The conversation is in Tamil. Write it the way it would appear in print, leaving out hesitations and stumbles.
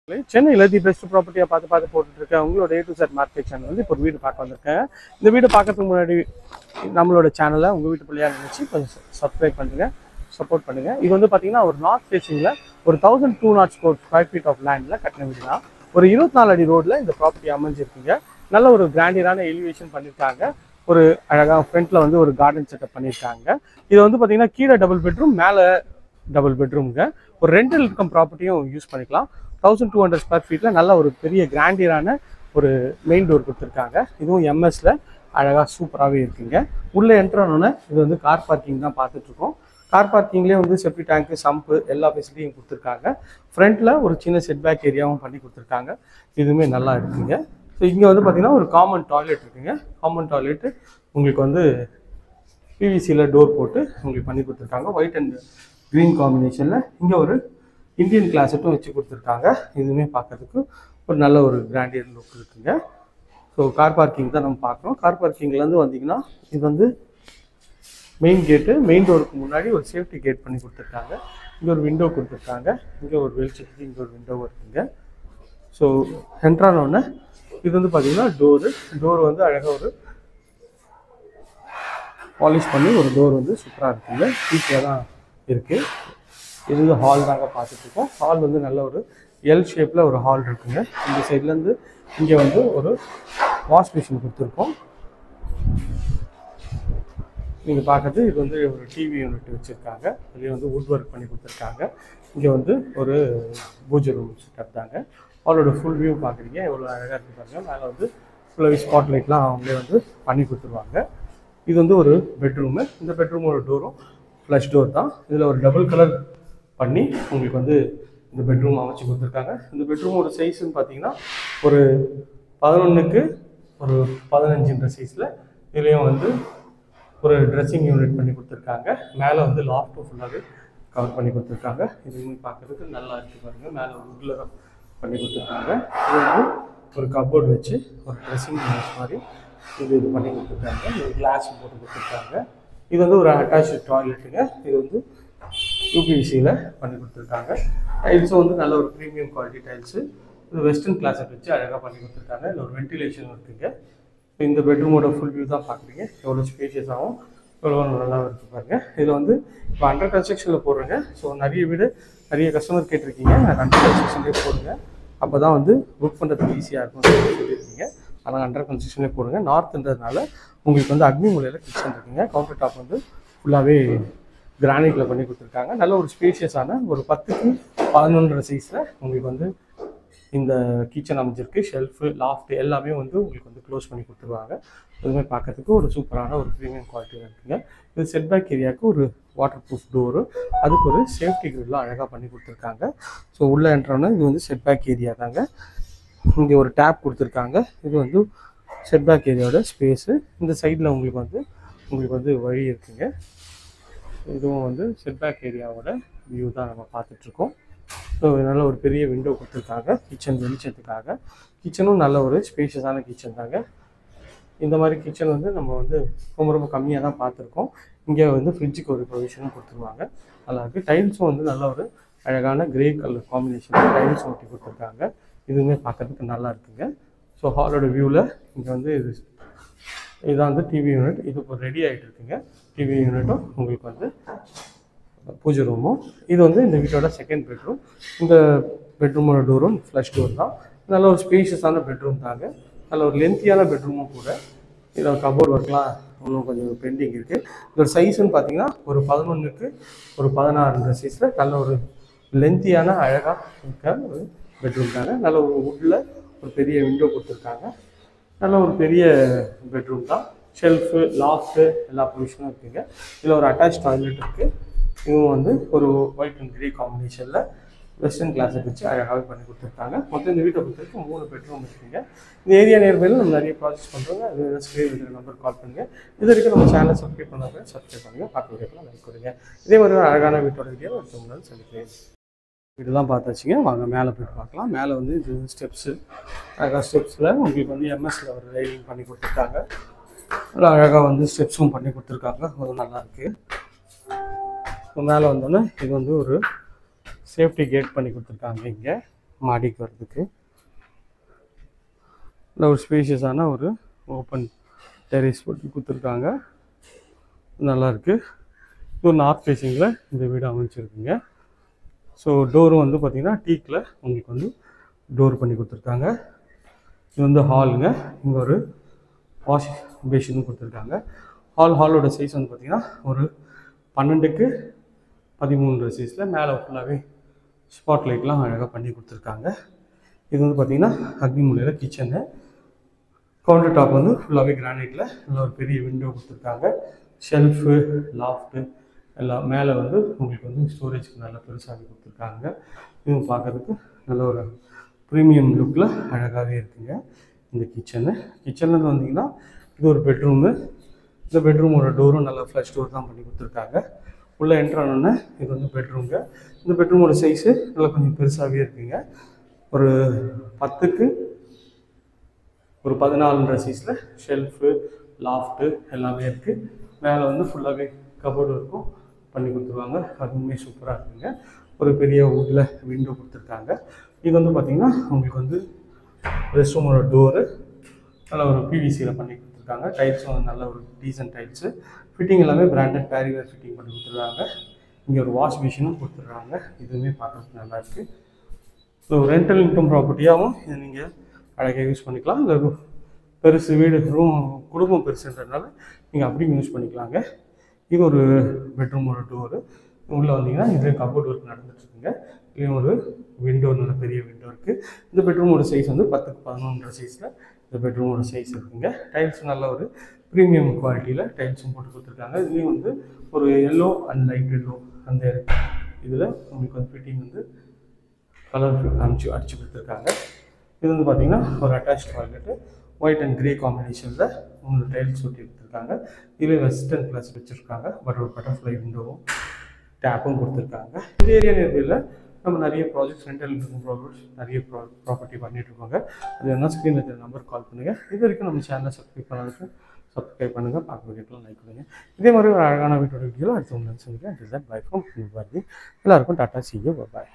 சென்னையில் தி பெஸ்ட் ப்ராப்பர்ட்டியாக பார்த்து போட்டுட்டு இருக்கேன். உங்களோட A to Z market channel வந்து இப்போ ஒரு வீடு பார்க்க வந்திருக்கேன். இந்த வீடு பார்க்கறதுக்கு முன்னாடி நம்மளோட சேனலை உங்கள் வீட்டு பிள்ளையாக நினச்சி கொஞ்சம் சப்ஸ்கிரைப் பண்ணுங்கள், சப்போர்ட் பண்ணுங்கள். இது வந்து பார்த்தீங்கன்னா ஒரு நார்த் ஃபேஸிங்கில் ஒரு 1200 ஸ்கொயர் ஃபீட் ஆஃப் லேண்டில் கட்டின வீடு தான். ஒரு 24 அடி ரோடில் இந்த ப்ராப்பர்ட்டி அமைஞ்சிருக்குங்க. நல்ல ஒரு கிராண்டியரான எலிவேஷன் பண்ணியிருக்காங்க. ஒரு அழகாக ஃப்ரண்ட்டில் வந்து ஒரு கார்டன் செட்டப் பண்ணியிருக்காங்க. இது வந்து பார்த்தீங்கன்னா கீழே டபுள் பெட்ரூம், மேலே டபுள் பெட்ரூமுங்க. ஒரு ரெண்டல் இன்கம் ப்ராப்பர்ட்டியும் யூஸ் பண்ணிக்கலாம். 1200 ஸ்கொயர் ஃபீட்டில் நல்ல ஒரு பெரிய கிராண்டியரான ஒரு மெயின் டோர் கொடுத்துருக்காங்க. இதுவும் எம்எஸ்ல அழகாக சூப்பராகவே இருக்குங்க. உள்ளே என்ட்ரானோன்னே இது வந்து கார் பார்க்கிங் தான் பார்த்துட்ருக்கோம். கார் பார்க்கிங்லேயே வந்து செப்டி டேங்க்கு, சம்பு எல்லா ஃபெசிலிட்டியும் கொடுத்துருக்காங்க. ஃப்ரண்ட்டில் ஒரு சின்ன செட்பேக் ஏரியாவும் பண்ணி கொடுத்துருக்காங்க. இதுவுமே நல்லா இருக்குங்க. ஸோ இங்கே வந்து பார்த்திங்கன்னா ஒரு காமன் டாய்லெட் இருக்குங்க. காமன் டாய்லெட்டு உங்களுக்கு வந்து பிவிசியில் டோர் போட்டு உங்களுக்கு பண்ணி கொடுத்துருக்காங்க. ஒயிட் அண்ட் க்ரீன் காம்பினேஷனில் இங்கே ஒரு இந்தியன் கிளாஸட்டும் வச்சு கொடுத்துருக்காங்க. இதுவுமே பார்க்கறதுக்கு ஒரு நல்ல ஒரு கிராண்டியர் லுக் இருக்குங்க. ஸோ கார் பார்க்கிங் தான் நம்ம பார்க்குறோம். கார் பார்க்கிங்லேருந்து வந்தீங்கன்னா இது வந்து மெயின் கேட்டு. மெயின் டோருக்கு முன்னாடி ஒரு சேஃப்டி கேட் பண்ணி கொடுத்துருக்காங்க. இங்கே ஒரு விண்டோ கொடுத்துருக்காங்க. இங்கே ஒரு வெளிச்சத்துக்கு இங்கே ஒரு விண்டோ இருக்குங்க. ஸோ என்ட்ரானோடனே இது வந்து பார்த்தீங்கன்னா டோர் வந்து அழகாக ஒரு பாலிஷ் பண்ணி ஒரு டோர் வந்து சூப்பராக இருக்குங்க. ஈஸியாக தான் இருக்குது. இது வந்து ஹால் தாங்க பார்த்துட்ருக்கோம். ஹால் வந்து நல்ல ஒரு எல் ஷேப்பில் ஒரு ஹால் இருக்குங்க. இந்த சைட்லேருந்து இங்கே வந்து ஒரு வாஷ் மிஷின் கொடுத்துருக்கோம். நீங்கள் பார்க்குறது இது வந்து ஒரு டிவி யூனிட் வச்சுருக்காங்க. இதுலேயே வந்து வுட் ஒர்க் பண்ணி கொடுத்துருக்காங்க. இங்கே வந்து ஒரு பூஜை ரூம் செட்டப் தாங்க. ஹாலோட ஃபுல் வியூ பார்க்குறீங்க, எவ்வளோ அழகாக இருக்குது பாருங்க. மேலே வந்து ஃபுல்லாகவே ஸ்பாட் லைட்லாம் அவங்களே வந்து பண்ணி கொடுத்துருவாங்க. இது வந்து ஒரு பெட்ரூமு. இந்த பெட்ரூமோட டோரும் ஃப்ளஷ் டோர் தான். இதில் ஒரு டபுள் கலர் பண்ணி உங்களுக்கு வந்து இந்த பெட்ரூம் அமைச்சு கொடுத்துருக்காங்க. இந்த பெட்ரூமோட சைஸ்ன்னு பார்த்தீங்கன்னா ஒரு 11க்கு ஒரு 15 சைஸில் இதுலேயும் வந்து ஒரு ட்ரெஸ்ஸிங் யூனிட் பண்ணி கொடுத்துருக்காங்க. மேலே வந்து லாஃப்ட்டும் ஃபுல்லாகவே கவர் பண்ணி கொடுத்துருக்காங்க. இதுவுமே பார்க்குறதுக்கு நல்லா இருக்குது பாருங்கள். மேலே வுட்டில் பண்ணி கொடுத்துருக்காங்க. இது வந்து ஒரு கப்போர்டு வச்சு ஒரு ட்ரெஸ்ஸிங் யூனிட் மாதிரி இது பண்ணி கொடுத்துருக்காங்க. இது கிளாஸ் போட்டு கொடுத்துருக்காங்க. இது வந்து ஒரு அட்டாச்சு டாய்லெட்டுங்க. இது வந்து யூபிவிசியில் பண்ணி கொடுத்துருக்காங்க. டைல்ஸும் வந்து நல்ல ஒரு ப்ரீமியம் குவாலிட்டி டைல்ஸு. இது வெஸ்டர்ன் கிளாஸை வச்சு அழகாக பண்ணி கொடுத்துருக்காங்க. இதில் ஒரு வென்டிலேஷன் இருக்குங்க. இந்த பெட்ரூமோட ஃபுல் வியூ தான் பார்க்குறீங்க. எவ்வளோ ஸ்பேஷியஸாகவும் எவ்வளோ நல்லா இருக்குது பாருங்கள். இதில் வந்து இப்போ அண்டர் கன்ஸ்ட்ரக்ஷனில் போடுறேங்க. ஸோ நிறைய கஸ்டமர் கேட்டிருக்கீங்க, அண்டர் கன்ஸ்ட்ரக்ஷன்லேயே போடுங்க, அப்போ தான் வந்து புக் பண்ணுறதுக்கு ஈஸியாக இருக்கும்னு சொல்லியிருக்கீங்க. ஆனால் அண்டர் கன்ஸ்ட்ரக்ஷன்லேயே போடுங்க. நார்த்ன்றதுனால உங்களுக்கு வந்து அக்னி மூலையில் கிச்சன் இருக்குங்க. கவுண்டர் டாப் வந்து ஃபுல்லாகவே கிரானைட்டில் பண்ணி கொடுத்துருக்காங்க. நல்ல ஒரு ஸ்பேஷியஸான ஒரு 10க்கு 11 சைஸில் உங்களுக்கு வந்து இந்த கிச்சன் அமைஞ்சிருக்கு. ஷெல்ஃபு, லாஃப்ட் எல்லாமே வந்து உங்களுக்கு வந்து க்ளோஸ் பண்ணி கொடுத்துருவாங்க. அதுவுமே பார்க்கறதுக்கு ஒரு சூப்பரான ஒரு ப்ரீமியம் குவாலிட்டியில் இருக்குங்க. இது செட்பேக் ஏரியாவுக்கு ஒரு வாட்டர் ப்ரூஃப் டோரு, அதுக்கு ஒரு சேஃப்டி கிரில்லாம் அழகாக பண்ணி கொடுத்துருக்காங்க. ஸோ உள்ளே என்ட்ரானே இது வந்து செட்பேக் ஏரியா தாங்க. இங்கே ஒரு டேப் கொடுத்துருக்காங்க. இது வந்து செட்பேக் ஏரியாவோட ஸ்பேஸு. இந்த சைடில் உங்களுக்கு வந்து வழி இருக்குங்க. இதுவும் வந்து செட்பேக் ஏரியாவோட வியூ தான் நம்ம பார்த்துட்ருக்கோம். ஸோ நல்ல ஒரு பெரிய விண்டோ கொடுத்துருக்காங்க கிச்சன் வெளிச்சத்துக்காக. கிச்சனும் நல்ல ஒரு ஸ்பேஷியஸான கிச்சன் தாங்க. இந்த மாதிரி கிச்சன் வந்து நம்ம வந்து ரொம்ப கம்மியாக தான் பார்த்துருக்கோம். இங்கே வந்து ஃப்ரிட்ஜுக்கு ஒரு ப்ரொவிஷனும் கொடுத்துருவாங்க. நல்லாயிருக்கு. டைல்ஸும் வந்து நல்ல ஒரு அழகான கிரே கலர் காம்பினேஷன் டைல்ஸ் ஒட்டி கொடுத்துருக்காங்க. இதுவுமே பார்க்கறதுக்கு நல்லா இருக்குங்க. ஸோ ஹாலோட வியூவில் இங்கே வந்து இதுதான் வந்து டிவி யூனிட். இது இப்போ ரெடி ஆகிட்டு இருக்குங்க. டிவி யூனிட்டும் உங்களுக்கு வந்து பூஜை ரூமும். இது வந்து இந்த வீட்டோட செகண்ட் பெட்ரூம். இந்த பெட்ரூமோட டோரும் ஃப்ளஷ் டோர் தான். நல்ல ஒரு ஸ்பேஷியஸான பெட்ரூம் தாங்க. நல்ல ஒரு லென்த்தியான பெட்ரூமும் கூட. இதில் கபோர்ட் ஒர்க்லாம் இன்னும் கொஞ்சம் பெண்டிங் இருக்குது. இதோட சைஸ்ன்னு பார்த்தீங்கன்னா ஒரு 11க்கு ஒரு 16 சைஸில் நல்ல ஒரு லென்த்தியான அழகாக இருக்க ஒரு பெட்ரூம் தாங்க. நல்ல ஒரு வுட்டில் ஒரு பெரிய விண்டோ கொடுத்துருக்காங்க. நல்ல ஒரு பெரிய பெட்ரூம் தான். ஷெல்ஃபு, லாஃப்ட்டு எல்லா ப்ரொவிஷனும் இருக்குங்க. இதில் ஒரு அட்டாச் டாய்லெட் இருக்குது. இதுவும் வந்து ஒரு ஒயிட் அண்ட் கிரே காம்பினேஷனில் வெஸ்டர்ன் கிளாஸை வச்சு அழகாகவே பண்ணி கொடுத்துருக்காங்க. மொத்தம் இந்த வீட்டை பொறுத்த வரைக்கும் 3 பெட்ரூம் இருக்குங்க. இந்த ஏரியா நியர்பையில் நம்ம நிறைய ப்ராஜெக்ட்ஸ் பண்ணுறோங்க. அது ஸ்க்ரீன் இருக்கிற நம்பர் கால் பண்ணுங்கள். இது வரைக்கும் நம்ம சேனலை சப்ஸ்கிரைப் பண்ணுங்கள். பார்க்க வீடியோக்கெல்லாம் லைக் கொடுங்க. இதே மாதிரி ஒரு அழகான வீட்டோட வீடியோ ஒருத்தவங்களாலும் சந்திக்கிறேன். வீடு தான் பார்த்தாச்சுங்க. வாங்க மேலே போய்ட்டு பார்க்கலாம். மேலே வந்து இது ஸ்டெப்ஸு, அழகாக ஸ்டெப்ஸில் உங்களுக்கு வந்து எம்எஸ்சில் ஒரு ரைலிங் பண்ணி கொடுத்துருக்காங்க. நல்லா அழகாக வந்து ஸ்டெப்ஸும் பண்ணி கொடுத்துருக்காங்க. அது நல்லாயிருக்கு. மேலே வந்தோன்னே இது வந்து ஒரு சேஃப்டி கேட் பண்ணி கொடுத்துருக்காங்க. இங்கே மாடிக்கு வர்றதுக்கு. இல்லை ஒரு ஸ்பேஷியஸான ஒரு ஓப்பன் டெரேஸ் போட்டு கொடுத்துருக்காங்க, நல்லாயிருக்கு. இது ஒரு நார்த் ஃபேஸிங்கில் இந்த வீடு அமைச்சிருக்குங்க. ஸோ டோரும் வந்து பார்த்திங்கன்னா டீக்கில் உங்களுக்கு வந்து டோர் பண்ணி கொடுத்துருக்காங்க. இது வந்து ஹாலுங்க. இங்கே ஒரு வாஷ் பேஷனும் கொடுத்துருக்காங்க. ஹாலோட சைஸ் வந்து பார்த்திங்கன்னா ஒரு 12க்கு 13 சைஸில். மேலே ஃபுல்லாகவே ஸ்பாட் லைட்லாம் அழகாக பண்ணி கொடுத்துருக்காங்க. இது வந்து பார்த்திங்கன்னா அக்னி மூலையில் கிச்சனு. கவுண்டர் டாப் வந்து ஃபுல்லாகவே கிரானைட்டில் நல்ல ஒரு பெரிய விண்டோ கொடுத்துருக்காங்க. ஷெல்ஃபு, லாஃப்ட்டு எல்லாம் மேலே வந்து உங்களுக்கு வந்து ஸ்டோரேஜ்க்கு நல்லா பெருசாக கொடுத்துருக்காங்க. இதுவும் பார்க்குறதுக்கு நல்ல ஒரு ப்ரீமியம் லுக்கில் அழகாகவே இருக்குங்க இந்த கிச்சனு. கிச்சன்லேருந்து வந்தீங்கன்னா இது ஒரு பெட்ரூமு. இந்த பெட்ரூமோட டோரும் நல்லா ஃப்ளஷ் டோர் தான் பண்ணி கொடுத்துருக்காங்க. உள்ளே என்ட்ரானோன்னே இது வந்து பெட்ரூம்ங்க. இந்த பெட்ரூமோட சைஸு நல்லா கொஞ்சம் பெருசாகவே இருக்குங்க. ஒரு 10க்கு ஒரு 14 சைஸில் ஷெல்ஃபு, லாஃப்ட்டு எல்லாமே இருக்குது. மேலே வந்து ஃபுல்லாகவே கபோர்டு இருக்கும் பண்ணி கொடுத்துருவாங்க. அதுவுமே சூப்பராக இருக்குங்க. ஒரு பெரிய வுட்டில் விண்டோ கொடுத்துருக்காங்க. இது வந்து பார்த்திங்கன்னா உங்களுக்கு வந்து ரெஸ்ட் ரூமோட டோரு நல்ல ஒரு பிவிசியில் பண்ணி கொடுத்துருக்காங்க. டைல்ஸும் வந்து நல்ல ஒரு டீசன்ட் டைல்ஸு. ஃபிட்டிங் எல்லாமே பிராண்டட் பேரிவேர் ஃபிட்டிங் பண்ணி கொடுத்துருக்காங்க. இங்கே ஒரு வாஷ் மிஷினும் கொடுத்துட்றாங்க. இதுவுமே பார்க்குறதுக்கு நல்லாயிருக்கு. ஸோ ரெண்டல் இன்கம் ப்ராப்பர்ட்டியாகவும் இதை நீங்கள் அழகாக யூஸ் பண்ணிக்கலாம். இல்லை பெருசு வீடு ரூம் குடும்பம் பெருசுன்றதுனால நீங்கள் அப்படியும் யூஸ் பண்ணிக்கலாங்க. இது ஒரு பெட்ரூமோட டோரு. உள்ளே வந்தீங்கன்னா இதுலேயே கபோர்ட் ஒர்க் நடந்துட்டுருக்குங்க. இதுலேயும் ஒரு விண்டோ, நல்ல பெரிய விண்டோ இருக்குது. இந்த பெட்ரூமோட சைஸ் வந்து 10க்கு 11 சைஸில் இந்த பெட்ரூமோட சைஸ் இருக்குங்க. டைல்ஸ் நல்ல ஒரு ப்ரீமியம் குவாலிட்டியில் டைல்ஸும் போட்டு கொடுத்துருக்காங்க. இதுலேயும் வந்து ஒரு எல்லோ அண்ட் லைட் எல்லோ அந்த இதில் உங்களுக்கு வந்து ஃபிட்டிங் வந்து கலர் அடிச்சு கொடுத்துருக்காங்க. இது வந்து பார்த்திங்கன்னா ஒரு attach toilet white and grey காம்பினேஷனில் உங்களுக்கு டைல்ஸ் ஒட்டி கொடுத்துருக்காங்க. இதில் வெஸ்டர்ன் ப்ளஸ் வச்சுருக்காங்க. பட் ஒரு பட்டர்ஃப்ளை விண்டோவும் டேப்பும் கொடுத்துருக்காங்க. இந்த ஏரியா நியர்பையில் நம்ம நிறைய ப்ராஜெக்ட்ஸ் ரெண்டல் இன்கம் ப்ராஜெக்ட்ஸ் நிறைய ப்ராப்பர்ட்டி பண்ணிகிட்ருக்கோங்க. அது என்ன ஸ்க்ரீனில் இருக்கிற நம்பர் கால் பண்ணுங்கள். இது வரைக்கும் நம்ம சேனலை சப்ஸ்கிரைப் பண்ணாலும் சப்ஸ்கிரைப் பண்ணுங்கள். பார்க்க வீட்டில் லைக் பண்ணுங்க. இதே மாதிரி ஒரு அழகான வீட்டோட வீடியோவில் அடுத்த ஒன்று சொல்லிக்கிறேன். Bye from Bharathi. எல்லாருக்கும் டாட்டா, see you, bye.